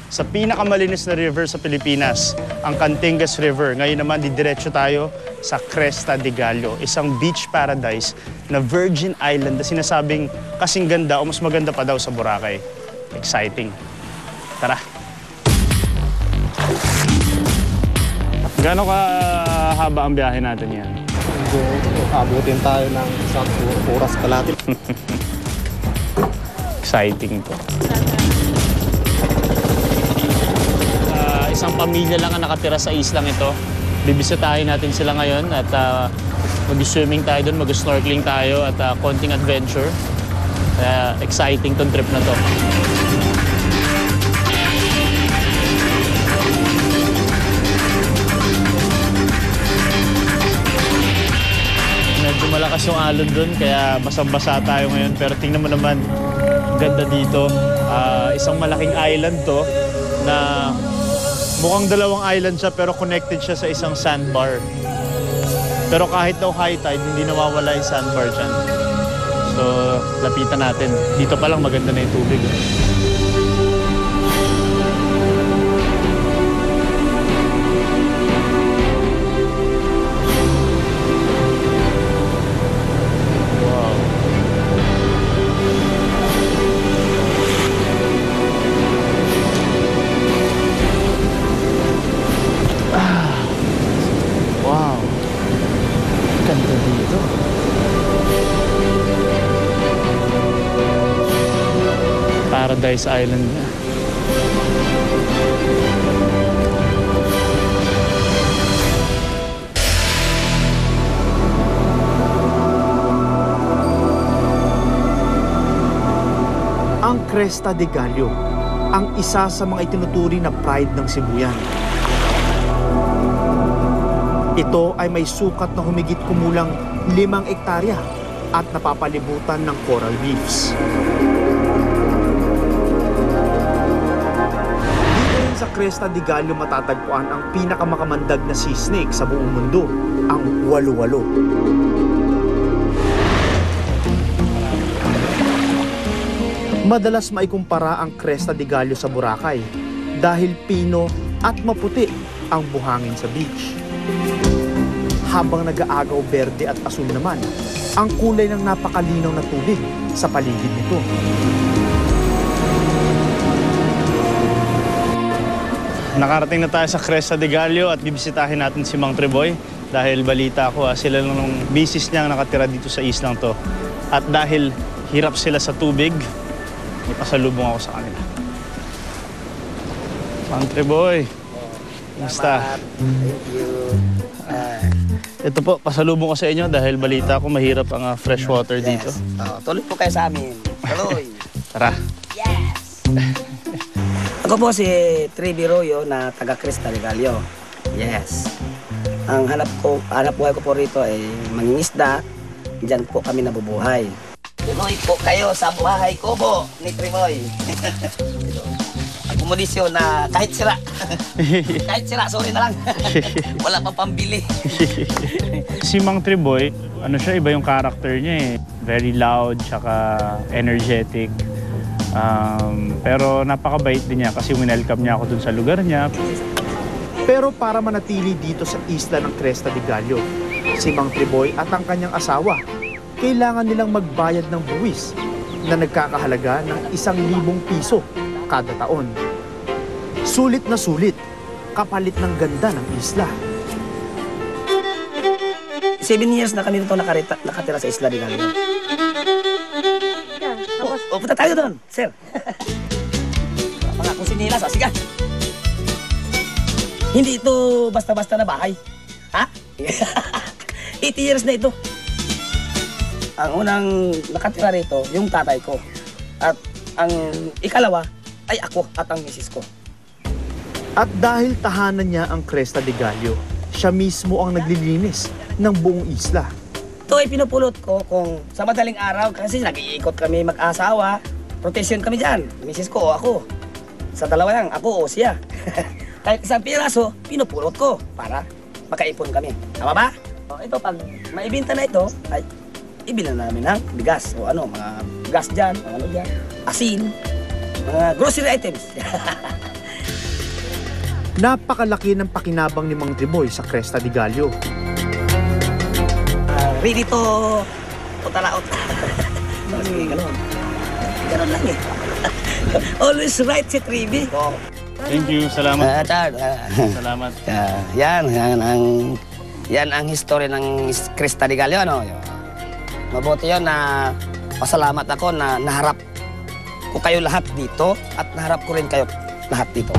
sa pinakamalinis na river sa Pilipinas, ang Cantingas River. Ngayon naman, didiretso tayo sa Cresta de Gallo, isang beach paradise na Virgin Island na sinasabing kasing ganda o mas maganda pa daw sa Boracay. Exciting. Tara! Gaano ka haba ang biyahe natin yan? Abutin tayo ng isang oras kalahati. Exciting to. Isang pamilya lang ang nakatira sa islang ito. Bibisitahin natin sila ngayon at mag-swimming tayo doon, mag-snorkeling tayo at konting adventure. Exciting tong trip na to. Medyo malakas yung alon doon kaya basang-basa tayo ngayon. Pero tingnan mo naman, ganda dito. Isang malaking island to na mukhang dalawang island siya pero connected siya sa isang sandbar. Pero kahit daw high tide, hindi nawawala yung sandbar dyan. So, lapitan natin. Dito pa lang maganda na yung tubig. Paradise Island na. Ang Cresta de Gallo, ang isa sa mga itinuturing na pride ng Sibuyan. Ito ay may sukat na humigit kumulang 5 ektarya at napapalibutan ng coral reefs. Sa Cresta de Gallo matatagpuan ang pinakamakamandag na sea snake sa buong mundo, ang walo-walo. Madalas maikumpara ang Cresta de Gallo sa Boracay dahil pino at maputi ang buhangin sa beach. Habang nag-aagaw berde at asul naman ang kulay ng napakalinaw na tubig sa paligid nito. Nakarating na tayo sa Cresta de Gallo at bibisitahin natin si Mang Triboy dahil balita ko sila lang nung misis niya nakatira dito sa islang to. At dahil hirap sila sa tubig, may pasalubong ako sa kanila. Mang Triboy, kumusta? Thank you. Ito po, pasalubong ko sa inyo dahil balita ko mahirap ang fresh water dito. Tuloy po kayo sa amin. Tuloy. Tara. Yes! Ako po si Trevi Royo na taga Cresta de Gallo. Yes. Ang hanap buhay ko po rito ay mangingisda. Diyan po kami nabubuhay. Tuloy po kayo sa buhay ko po ni Trevoy. Akomodisyon na kahit sira. Kahit sira, sorry na lang. Wala pang pambili. Si Mang Triboy, ano siya, iba yung character niya eh. Very loud, tsaka energetic. Pero napakabait din niya kasi winelcome niya ako dun sa lugar niya. Pero para manatili dito sa isla ng Cresta de Gallo, si Mang Triboy at ang kanyang asawa, kailangan nilang magbayad ng buwis na nagkakahalaga ng 1,000 piso kada taon. Sulit na sulit, kapalit ng ganda ng isla. 7 years na kami dito nakatira sa Isla de Gallo. Punta tayo doon, sir. Mga kusinilas, sige. Hindi ito basta-basta na bahay. Ha? 80 years na ito. Ang unang nakatira rito, yung tatay ko. At ang ikalawa ay ako at ang misis ko. At dahil tahanan niya ang Cresta de Gallo, siya mismo ang naglilinis ng buong isla. Ito ay pinupulot ko kung sa madaling araw kasi nag-iikot kami mag-asawa. Rotation kami dyan. Misis ko o ako. Sa dalawa lang, ako o siya. Kahit isang piraso, pinupulot ko para makaipon kami. Tama ba? O, ito, pag maibinta na ito, ay ibilan na namin ng bigas. O ano, mga gas dyan, mga ano dyan, asin, mga grocery items. Napakalaki ng pakinabang ni Mang Triboy sa Cresta de Gallo. Ready to talaot. Kasi gano'n. Gano'n lang eh. Always right si Triby. Thank you. Salamat. Salamat. Yan ang history ng Cresta de Gallo, ano? Mabuti yun na pasalamat ako na naharap ko kayo lahat dito at naharap ko rin kayo lahat dito.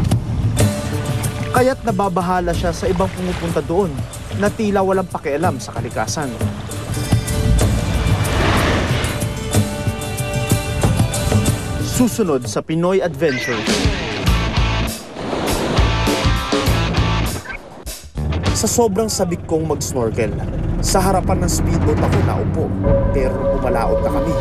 Kaya't nababahala siya sa ibang pumupunta doon na tila walang pakialam sa kalikasan. Susunod sa Pinoy Adventures. Sa sobrang sabik kong mag-snorkel, sa harapan ng speedboat ako naupo, pero nung pumalaot na kami,